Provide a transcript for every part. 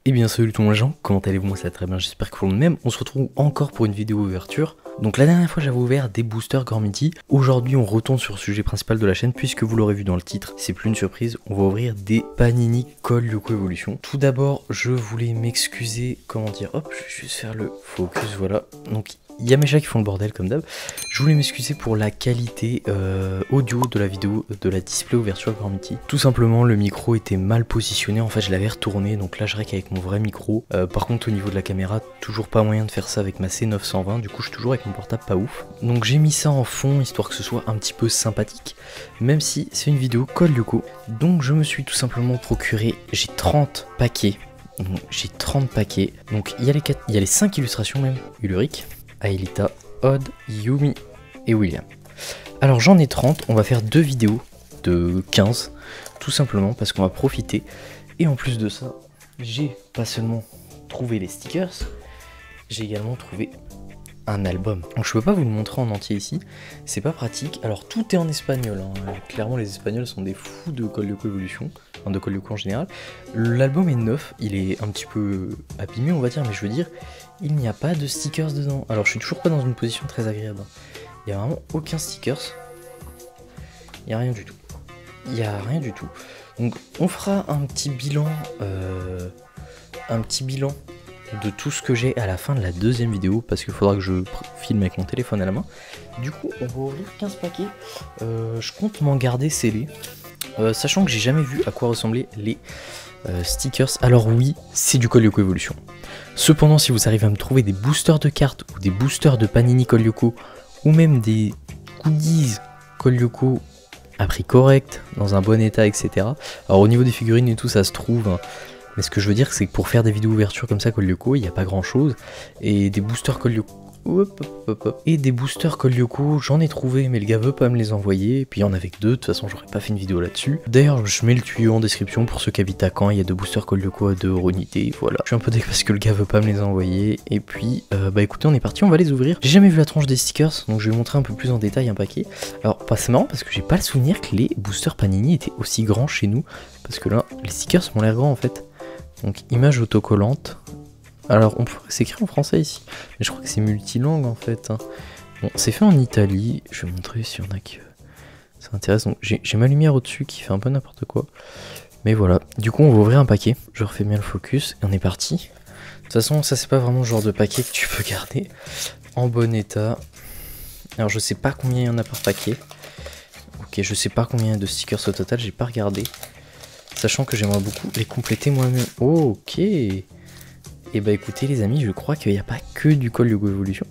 Et bien salut tout le monde les gens, comment allez-vous? Moi ça va très bien, j'espère que vous le même. On se retrouve encore pour une vidéo ouverture. Donc la dernière fois j'avais ouvert des boosters Gormiti. Aujourd'hui on retourne sur le sujet principal de la chaîne puisque vous l'aurez vu dans le titre, c'est plus une surprise, on va ouvrir des Panini Col Lyoko Evolution. Tout d'abord je voulais m'excuser, comment dire, hop je vais juste faire le focus, voilà. Donc il y a mes chats qui font le bordel comme d'hab. Je voulais m'excuser pour la qualité audio de la vidéo de la display ouverture Gormiti. Tout simplement le micro était mal positionné, en fait je l'avais retourné, donc là je règle avec mon vrai micro. Par contre au niveau de la caméra, toujours pas moyen de faire ça avec ma C920, du coup je suis toujours avec mon portable pas ouf. Donc j'ai mis ça en fond histoire que ce soit un petit peu sympathique, même si c'est une vidéo Col Lyoko. Donc je me suis tout simplement procuré, j'ai 30 paquets. J'ai 30 paquets, donc il y a les 5 illustrations même, Ulrich, Aelita, Odd, Yumi et William. Alors j'en ai 30, on va faire 2 vidéos de 15, tout simplement parce qu'on va profiter. Et en plus de ça, j'ai pas seulement trouvé les stickers, j'ai également trouvé un album. Donc je peux pas vous le montrer en entier ici, c'est pas pratique. Alors tout est en espagnol, hein. Clairement les espagnols sont des fous de Col Lyoko Evolution, enfin de Col Lyoko en général. L'album est neuf, il est un petit peu abîmé on va dire, mais je veux dire, il n'y a pas de stickers dedans. Alors je suis toujours pas dans une position très agréable, il n'y a vraiment aucun stickers, il n'y a rien du tout. Il n'y a rien du tout. Donc on fera un petit bilan de tout ce que j'ai à la fin de la deuxième vidéo, parce qu'il faudra que je filme avec mon téléphone à la main. Du coup on va ouvrir 15 paquets, je compte m'en garder scellés, sachant que j'ai jamais vu à quoi ressemblaient les stickers. Alors oui, c'est du Col Lyoko Evolution. Cependant si vous arrivez à me trouver des boosters de cartes ou des boosters de Panini Col Lyoko, ou même des goodies Col Lyoko à prix correct, dans un bon état, etc. Alors au niveau des figurines et tout ça se trouve, hein. Mais ce que je veux dire c'est que pour faire des vidéos ouverture comme ça Col Lyoko, il n'y a pas grand chose. Et des boosters Col Lyoko, et des boosters Col Lyoko, j'en ai trouvé mais le gars veut pas me les envoyer. Et puis il y en avait que 2, de toute façon j'aurais pas fait une vidéo là-dessus. D'ailleurs je mets le tuyau en description pour ceux qui habitent à Caen, il y a 2 boosters Col Lyoko à 2€ unité, voilà. Je suis un peu dégueu parce que le gars veut pas me les envoyer. Et puis bah écoutez on est parti, on va les ouvrir. J'ai jamais vu la tranche des stickers, donc je vais vous montrer un peu plus en détail un paquet. Alors c'est marrant parce que j'ai pas le souvenir que les boosters Panini étaient aussi grands chez nous, parce que là les stickers m'ont l'air grands en fait. Donc image autocollante. Alors on pourrait s'écrire en français ici, mais je crois que c'est multilangue en fait, hein. Bon, c'est fait en Italie, je vais montrer si on a que ça intéresse. Donc j'ai ma lumière au-dessus qui fait un peu n'importe quoi. Mais voilà, du coup on va ouvrir un paquet, je refais bien le focus et on est parti. De toute façon ça c'est pas vraiment le genre de paquet que tu peux garder en bon état. Alors je sais pas combien il y en a par paquet. Ok, je sais pas combien il y a de stickers au total, j'ai pas regardé. Sachant que j'aimerais beaucoup les compléter moi-même. Oh, ok. Et bah écoutez les amis, je crois qu'il n'y a pas que du Col Lyoko Evolution,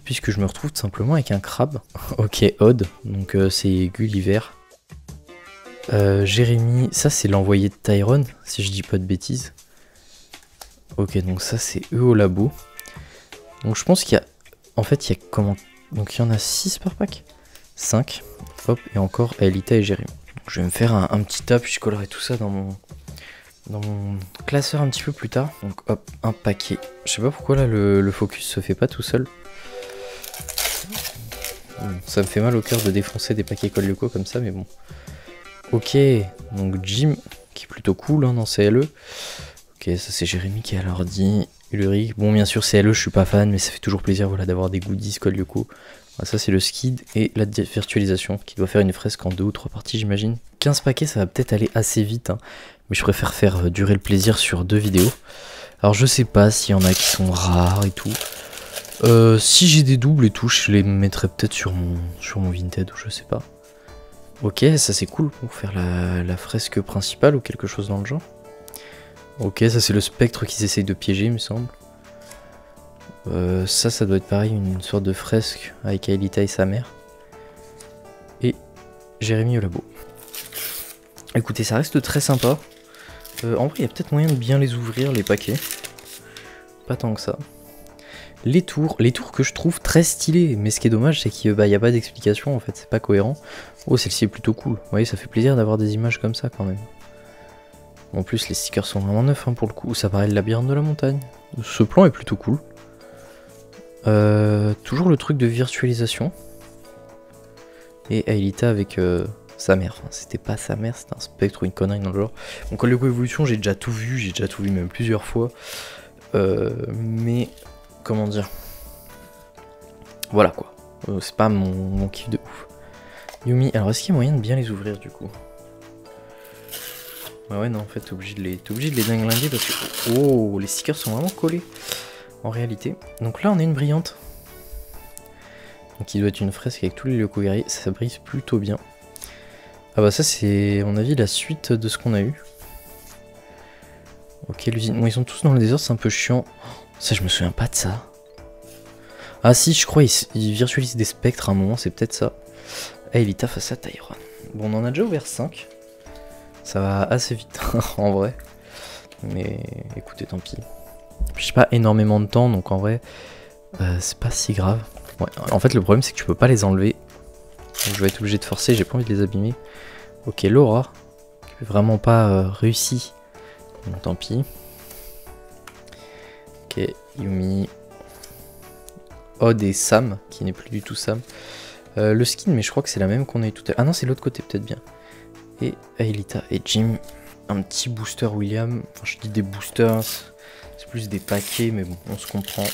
puisque je me retrouve tout simplement avec un crabe. Ok, Odd, donc c'est Gulliver. Jérémy, ça c'est l'envoyé de Tyrone, si je dis pas de bêtises. Ok, donc ça c'est eux au labo. Donc je pense qu'il y a... En fait il y a comment... Donc il y en a 6 par pack, 5. Hop, et encore Aelita et Jérémy. Donc, je vais me faire un petit tas, puis je collerai tout ça dans mon classeur un petit peu plus tard. Donc hop, un paquet. Je sais pas pourquoi là le focus se fait pas tout seul. Ça me fait mal au cœur de défoncer des paquets Col Lyoko comme ça, mais bon. Ok, donc Jim, qui est plutôt cool hein, dans CLE. Ok, ça c'est Jérémy qui est à l'ordi. Ulrich, bon bien sûr CLE je suis pas fan, mais ça fait toujours plaisir voilà, d'avoir des goodies Col Lyoko. Voilà, ça c'est le skid et la virtualisation qui doit faire une fresque en 2 ou 3 parties j'imagine. 15 paquets ça va peut-être aller assez vite, hein, mais je préfère faire durer le plaisir sur 2 vidéos. Alors je sais pas s'il y en a qui sont rares et tout. Si j'ai des doubles et tout, je les mettrai peut-être sur mon Vinted ou je sais pas. Ok, ça c'est cool pour faire la fresque principale ou quelque chose dans le genre. Ok, ça c'est le spectre qu'ils essayent de piéger il me semble. Ça doit être pareil, une sorte de fresque avec Aelita et sa mère. Et Jérémy au labo. Écoutez, ça reste très sympa. En vrai, il y a peut-être moyen de bien les ouvrir, les paquets. Pas tant que ça. Les tours que je trouve très stylés. Mais ce qui est dommage, c'est qu'il n'y a pas d'explication, en fait. C'est pas cohérent. Oh, celle-ci est plutôt cool. Vous voyez, ça fait plaisir d'avoir des images comme ça, quand même. En plus, les stickers sont vraiment neufs, hein, pour le coup. Ça paraît le labyrinthe de la montagne. Ce plan est plutôt cool. Toujours le truc de virtualisation. Et Aelita avec sa mère. Enfin, c'était pas sa mère, c'était un spectre ou une connerie dans le genre. Bon, Code Lyoko Evolution, j'ai déjà tout vu même plusieurs fois. Mais, comment dire, voilà quoi. C'est pas mon kiff de ouf. Yumi, alors est-ce qu'il y a moyen de bien les ouvrir du coup? Bah ouais, non, en fait, t'es obligé de les dinglinguer parce que... Oh, les stickers sont vraiment collés en réalité. Donc là, on a une brillante. Donc il doit être une fresque avec tous les locaux guerriers, ça brise plutôt bien. Ah bah ça c'est, à mon avis, la suite de ce qu'on a eu. Ok, l'usine, bon ils sont tous dans le désert, c'est un peu chiant. Ça je me souviens pas de ça. Ah si, je crois ils virtualisent des spectres à un moment, c'est peut-être ça. Aelita face à Tyron. Bon, on en a déjà ouvert 5. Ça va assez vite en vrai. Mais écoutez, tant pis. J'ai pas énormément de temps, donc en vrai, c'est pas si grave. Ouais, en fait, le problème, c'est que tu peux pas les enlever. Donc je vais être obligé de forcer, j'ai pas envie de les abîmer. Ok, Laura, qui n'a vraiment pas réussi. Donc tant pis. Ok, Yumi. Odd et Sam, qui n'est plus du tout Sam. Le skin, mais je crois que c'est la même qu'on a eu tout à l'heure. Ah non, c'est l'autre côté, peut-être bien. Et Aelita et Jim. Un petit booster William. Enfin, je dis des boosters, c'est plus des paquets, mais bon, on se comprend.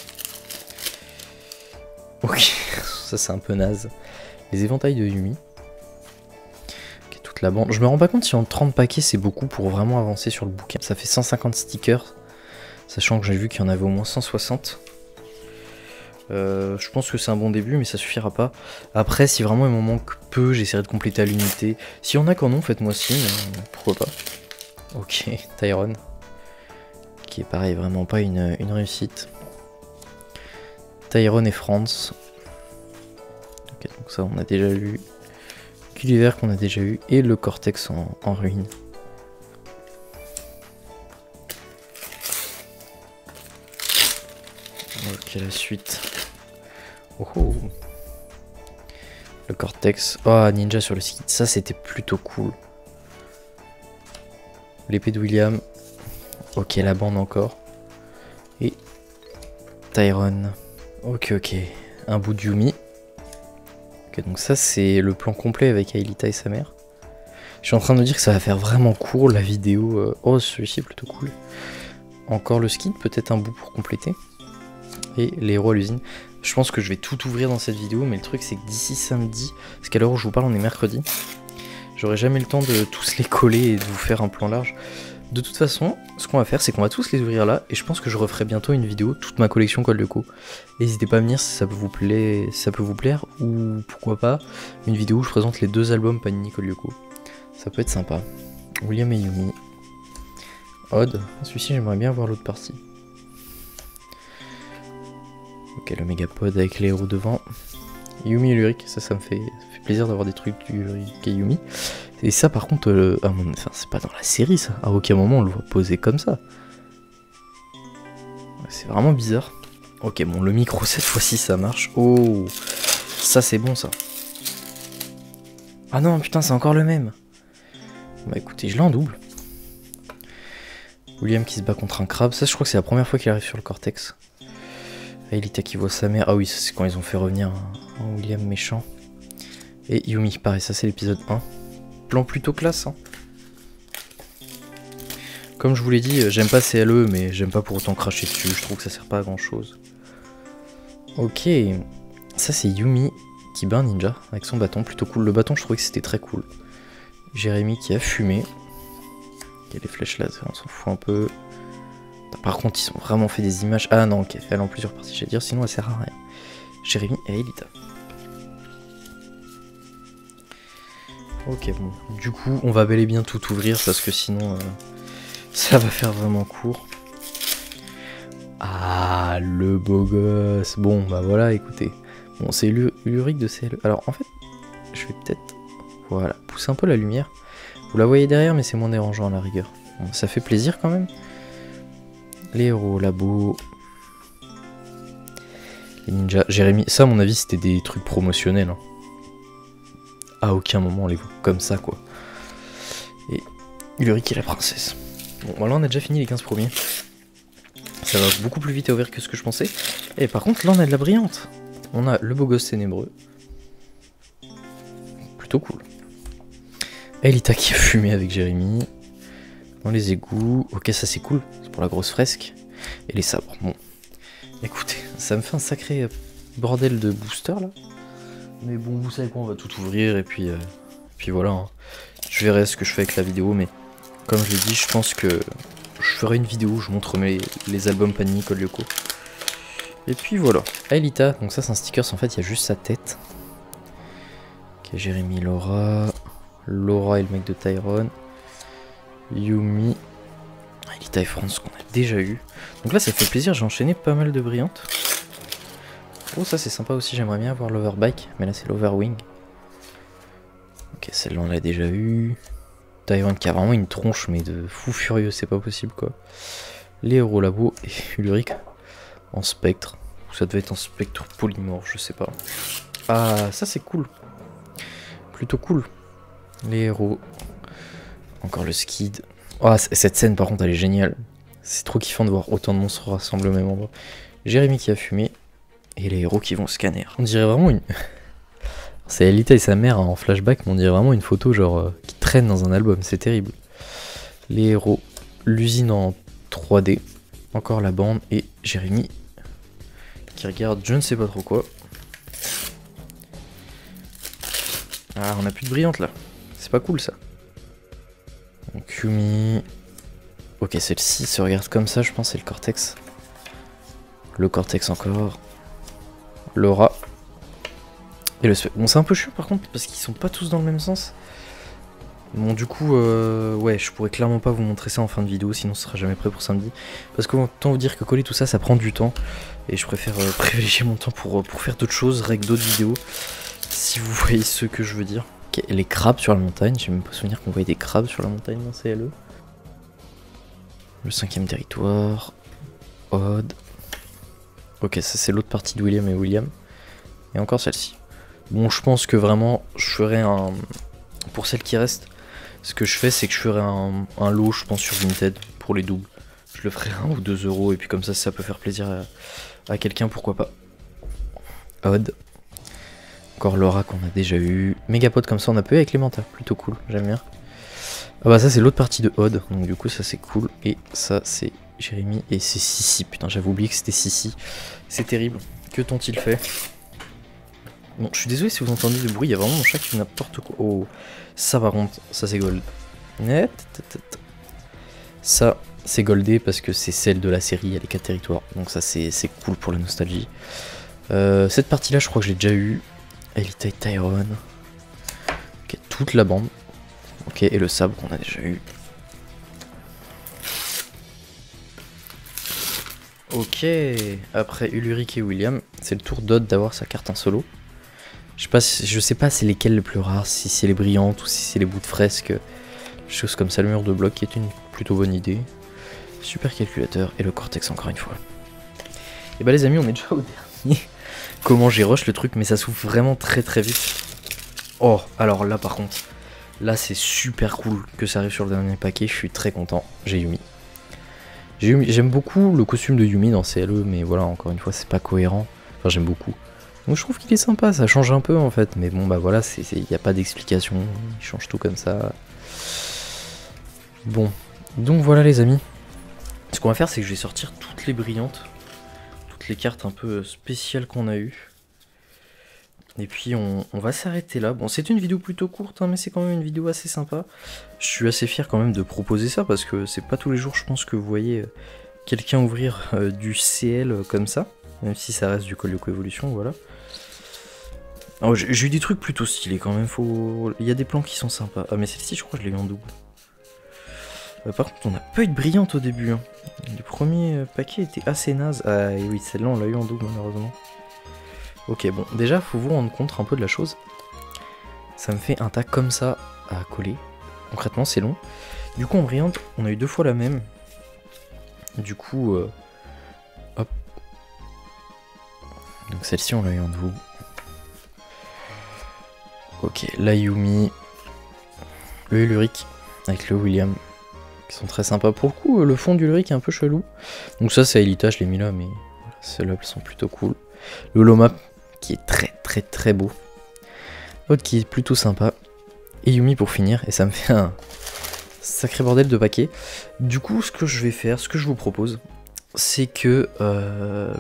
Ok, ça c'est un peu naze. Les éventails de Yumi. Ok, toute la bande. Je me rends pas compte si en 30 paquets c'est beaucoup pour vraiment avancer sur le bouquin. Ça fait 150 stickers, sachant que j'ai vu qu'il y en avait au moins 160. Je pense que c'est un bon début, mais ça suffira pas. Après, si vraiment il m'en manque peu, j'essaierai de compléter à l'unité. Si y en a qu'en ont, faites-moi signe, pourquoi pas. Ok, Tyron. Qui est pareil, vraiment pas une réussite. Tyron et Franz. Ok, donc ça on a déjà eu. Gulliver qu'on a déjà eu. Et le Cortex en ruine. Ok, la suite. Oh oh. Le Cortex. Oh, Ninja sur le site. Ça c'était plutôt cool. L'épée de William. Ok, la bande encore. Et Tyron. Ok, ok. Un bout de Yumi. Ok, donc ça c'est le plan complet avec Aelita et sa mère. Je suis en train de me dire que ça va faire vraiment court la vidéo. Oh, celui-ci est plutôt cool. Encore le skin, peut-être un bout pour compléter. Et les héros à l'usine. Je pense que je vais tout ouvrir dans cette vidéo, mais le truc c'est que d'ici samedi, parce qu'à l'heure où je vous parle on est mercredi, j'aurai jamais le temps de tous les coller et de vous faire un plan large. De toute façon, ce qu'on va faire, c'est qu'on va tous les ouvrir là, et je pense que je referai bientôt une vidéo, toute ma collection Code Lyoko. N'hésitez pas à me dire si ça peut vous plaire, ou pourquoi pas, une vidéo où je présente les 2 albums Panini Code Lyoko. Ça peut être sympa. William et Yumi. Odd, celui-ci j'aimerais bien voir l'autre partie. Ok, le Mégapod avec les héros devant. Yumi et Lyric, ça me fait plaisir d'avoir des trucs du Lyric et Yumi. Et ça par contre, enfin, c'est pas dans la série ça, à aucun moment on le voit poser comme ça. C'est vraiment bizarre. Ok, bon, le micro cette fois-ci ça marche. Oh, ça c'est bon ça. Ah non, putain, c'est encore le même. Bah écoutez, je l'ai en double. William qui se bat contre un crabe, ça je crois que c'est la première fois qu'il arrive sur le Cortex. Aelita qui voit sa mère, ah oui, c'est quand ils ont fait revenir un William méchant. Et Yumi, pareil, ça c'est l'épisode 1. Plan plutôt classe, hein. Comme je vous l'ai dit, j'aime pas CLE, mais j'aime pas pour autant cracher dessus, je trouve que ça sert pas à grand chose. Ok, ça c'est Yumi qui bat un ninja avec son bâton, plutôt cool. Le bâton, je trouvais que c'était très cool. Jérémy qui a fumé. Il y a les flèches laser, on s'en fout un peu. Par contre, ils ont vraiment fait des images. Ah non, ok, elle en plusieurs parties, j'allais dire, sinon elle sert à rien. Jérémy et Aelita. Ok, bon, du coup, on va bel et bien tout ouvrir parce que sinon, ça va faire vraiment court. Ah, le beau gosse. Bon, bah voilà, écoutez. Bon, c'est l'Uric de CLE. Alors, en fait, je vais peut-être, voilà, pousser un peu la lumière. Vous la voyez derrière, mais c'est moins dérangeant à la rigueur. Bon, ça fait plaisir quand même. Les héros, labo. Les ninjas. Jérémy, ça à mon avis c'était des trucs promotionnels. Hein. À aucun moment on les voit comme ça quoi. Et Ulrich et la princesse. Bon, voilà, on a déjà fini les 15 premiers. Ça va beaucoup plus vite à ouvrir que ce que je pensais. Et par contre là on a de la brillante. On a le beau gosse ténébreux. Plutôt cool. Elita qui a fumé avec Jérémy. Dans les égouts. Ok, ça c'est cool. C'est pour la grosse fresque. Et les sabres. Bon. Écoutez, ça me fait un sacré bordel de booster là. Mais bon, vous savez quoi, on va tout ouvrir et puis voilà. Hein. Je verrai ce que je fais avec la vidéo, mais comme je l'ai dit, je pense que je ferai une vidéo où je montre les albums Panini Code Lyoko. Et puis voilà. Elita, donc ça c'est un sticker, en fait il y a juste sa tête. Ok, Jérémy, Laura. Laura et le mec de Tyrone. Yumi. Elita et France qu'on a déjà eu. Donc là ça fait plaisir, j'ai enchaîné pas mal de brillantes. Oh ça c'est sympa aussi, j'aimerais bien avoir l'overbike, mais là c'est l'overwing. Ok, celle-là on l'a déjà eu. Tyrone qui a vraiment une tronche mais de fou furieux, c'est pas possible quoi. Les héros labo et Ulrich en spectre. Ou ça devait être en spectre polymorphe, je sais pas. Ah ça c'est cool. Plutôt cool. Les héros. Encore le skid. Ah cette scène par contre elle est géniale. C'est trop kiffant de voir autant de monstres rassemblés au même endroit. Jérémy qui a fumé. Et les héros qui vont scanner. On dirait vraiment une... C'est Elita et sa mère en flashback, mais on dirait vraiment une photo genre qui traîne dans un album, c'est terrible. Les héros, l'usine en 3D, encore la bande et Jérémy qui regarde je ne sais pas trop quoi. Ah, on a plus de brillante là, c'est pas cool ça. Donc Yumi... Ok, celle-ci se regarde comme ça, je pense c'est le Cortex. Le Cortex encore. Laura. Et le bon c'est un peu chiant par contre parce qu'ils sont pas tous dans le même sens. Bon du coup ouais je pourrais clairement pas vous montrer ça en fin de vidéo sinon ce sera jamais prêt pour samedi. Parce que autant vous dire que coller tout ça ça prend du temps. Et je préfère privilégier mon temps pour faire d'autres choses, règles d'autres vidéos. Si vous voyez ce que je veux dire. Okay, les crabes sur la montagne, j'ai même pas souvenir qu'on voyait des crabes sur la montagne dans CLE. Le 5ème territoire. Odd. Ok ça c'est l'autre partie de William et William. Et encore celle-ci. Bon, je pense que vraiment, je ferai un... Pour celle qui reste, ce que je fais, c'est que je ferai un lot, je pense, sur Vinted, pour les doubles. Je le ferai 1 ou 2 euros, et puis comme ça, ça peut faire plaisir à quelqu'un, pourquoi pas. Odd. Encore Laura qu'on a déjà eu. Mégapod comme ça, on a peu avec les mentales, plutôt cool, j'aime bien. Ah bah ça, c'est l'autre partie de Odd, donc du coup, ça c'est cool. Et ça, c'est Jérémy, et c'est Sissi. Putain, j'avais oublié que c'était Sissi. C'est terrible. Que t'ont-ils fait ? Bon, je suis désolé si vous entendez du bruit, il y a vraiment mon chat qui fait n'importe quoi. Oh, ça par contre, ça c'est gold. Ça, c'est goldé parce que c'est celle de la série, il y a les 4 territoires. Donc ça, c'est cool pour la nostalgie. Cette partie-là, je crois que j'ai déjà eu. Elita et Tyrone. Ok, toute la bande. Ok, et le sabre qu'on a déjà eu. Ok, après Ulrich et William, c'est le tour d'Odd d'avoir sa carte en solo. Je sais pas c'est lesquels les plus rares, si c'est les brillantes ou si c'est les bouts de fresque, choses comme ça, le mur de bloc qui est une plutôt bonne idée. Super calculateur et le Cortex encore une fois. Et bah les amis, on est déjà au dernier. Comment j'ai rush le truc, mais ça s'ouvre vraiment très très vite. Oh, alors là par contre, là c'est super cool que ça arrive sur le dernier paquet, je suis très content, j'ai Yumi. J'aime beaucoup le costume de Yumi dans CLE, mais voilà, encore une fois, c'est pas cohérent. Enfin, j'aime beaucoup. Donc je trouve qu'il est sympa, ça change un peu en fait, mais bon bah voilà, il n'y a pas d'explication, il change tout comme ça. Bon, donc voilà les amis, ce qu'on va faire c'est que je vais sortir toutes les brillantes, toutes les cartes un peu spéciales qu'on a eues. Et puis on va s'arrêter là. Bon, c'est une vidéo plutôt courte, hein, mais c'est quand même une vidéo assez sympa. Je suis assez fier quand même de proposer ça, parce que c'est pas tous les jours je pense que vous voyez quelqu'un ouvrir du CL comme ça. Même si ça reste du Code Lyoko Evolution, voilà. J'ai eu des trucs plutôt stylés quand même, il y a des plans qui sont sympas. Ah mais celle-ci je crois que je l'ai eu en double. Par contre on a pas eu de brillante au début. Hein. Les premiers paquets étaient assez nazes. Ah et oui, celle-là on l'a eu en double malheureusement. Ok bon, déjà faut vous rendre compte un peu de la chose. Ça me fait un tas comme ça à coller. Concrètement c'est long. Du coup en brillante, on a eu 2 fois la même. Du coup, hop. Donc celle-ci on l'a eu en double. Ok, la Yumi, le Ulrich avec le William, qui sont très sympas. Pour le coup, le fond d'Ulrich est un peu chelou. Donc ça, c'est Elita, je l'ai mis là, mais voilà, celles-là, elles sont plutôt cool. Le Loma, qui est très très très beau. L'autre qui est plutôt sympa. et Yumi pour finir, et ça me fait un sacré bordel de paquets. Du coup, ce que je vais faire, ce que je vous propose, c'est que,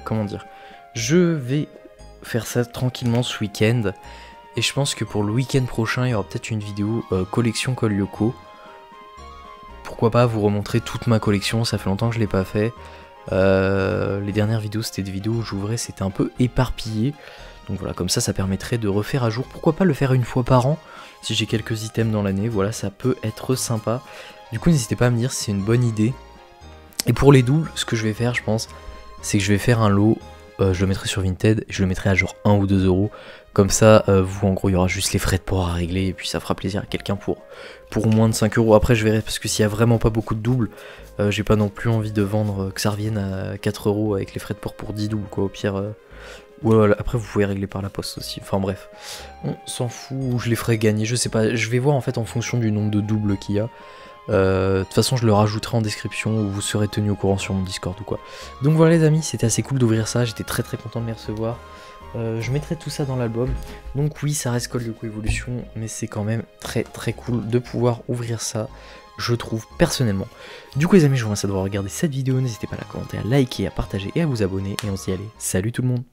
comment dire, je vais faire ça tranquillement ce week-end, et je pense que pour le week-end prochain, il y aura peut-être une vidéo collection Code Lyoko. Pourquoi pas vous remontrer toute ma collection, ça fait longtemps que je l'ai pas fait. Les dernières vidéos, c'était des vidéos où j'ouvrais, c'était un peu éparpillé. Donc voilà, comme ça permettrait de refaire à jour. Pourquoi pas le faire une fois par an, si j'ai quelques items dans l'année, voilà, ça peut être sympa. Du coup, n'hésitez pas à me dire si c'est une bonne idée. Et pour les doubles, ce que je vais faire, je pense, c'est que je vais faire un lot, je le mettrai sur Vinted, et je le mettrai à genre 1 ou 2 euros. Comme ça, vous, en gros, il y aura juste les frais de port à régler, et puis ça fera plaisir à quelqu'un pour moins de 5 euros. Après, je verrai, parce que s'il y a vraiment pas beaucoup de doubles, j'ai pas non plus envie de vendre, que ça revienne à 4 euros avec les frais de port pour 10 doubles, quoi, au pire. Ou après, vous pouvez régler par la poste aussi. Enfin bref, on s'en fout, je les ferai gagner, je sais pas. Je vais voir en fait en fonction du nombre de doubles qu'il y a. De toute façon, je le rajouterai en description ou vous serez tenu au courant sur mon Discord ou quoi. Donc voilà les amis, c'était assez cool d'ouvrir ça, j'étais très content de les recevoir. Je mettrai tout ça dans l'album. Donc oui, ça reste Code Lyoko Evolution, mais c'est quand même très cool de pouvoir ouvrir ça, je trouve personnellement. Du coup les amis, je vous remercie d'avoir regardé cette vidéo, n'hésitez pas à la commenter, à liker, à partager et à vous abonner. Et on se dit allez, salut tout le monde.